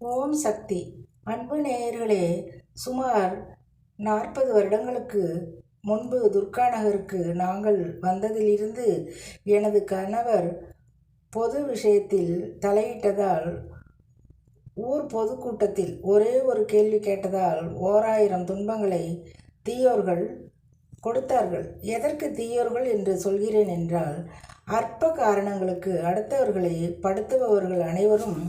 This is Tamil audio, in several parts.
ஓம் சக்தி. அன்பு நேயர்களே, சுமார் 40 வருடங்களுக்கு முன்பு துர்கா நகருக்கு நாங்கள் வந்ததிலிருந்து எனது கணவர் பொது விஷயத்தில் தலையிட்டதால், ஊர் பொதுக்கூட்டத்தில் ஒரே ஒரு கேள்வி கேட்டதால் 1000 துன்பங்களை தீயோர்கள் கொடுத்தார்கள். எதற்கு தீயோர்கள் என்று சொல்கிறேன் என்றால், அற்ப காரணங்களுக்கு அடுத்தவர்களை படுத்துபவர்கள் அனைவரும்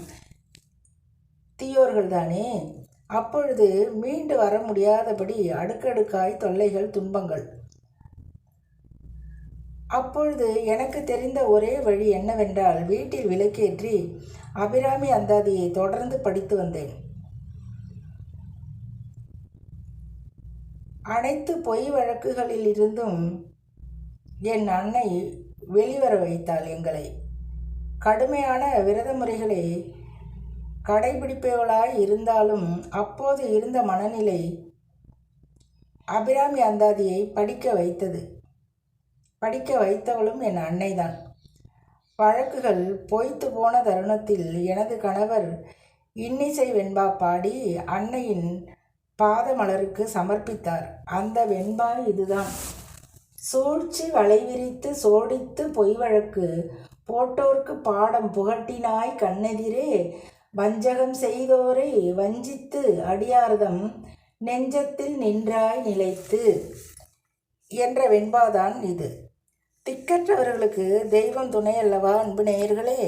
தீயோர்கள்தானே. அப்பொழுது மீண்டு வர முடியாதபடி அடுக்கடுக்காய் தொல்லைகள், துன்பங்கள். அப்பொழுது எனக்கு தெரிந்த ஒரே வழி என்னவென்றால், வீட்டில் விளக்கேற்றி அபிராமி அந்தாதியை தொடர்ந்து படித்து வந்தேன். அனைத்து பொய் வழக்குகளில் இருந்தும் என் அன்னை வெளிவர வைத்தாள் எங்களை. கடுமையான விரத முறைகளை கடைபிடிப்பவளாய் இருந்தாலும் அப்போது இருந்த மனநிலை அபிராமி அந்தாதியை படிக்க வைத்தவளும் என் அன்னைதான். வழக்குகள் பொய்த்து போன தருணத்தில் எனது கணவர் இன்னிசை வெண்பா பாடி அன்னையின் பாதமலருக்கு சமர்ப்பித்தார். அந்த வெண்பா இதுதான்: சூழ்ச்சி வலைவிரித்து சோடித்து பொய் வழக்கு போட்டோர்க்கு பாடம் புகட்டினாய் கண்ணெதிரே, வஞ்சகம் செய்தோரை வஞ்சித்து அடியார்தம் நெஞ்சத்தில் நின்றாய் நிலைத்து என்ற வெண்பாதான் இது. திக்கற்றவர்களுக்கு தெய்வம் துணை அல்லவா அன்பு நேயர்களே.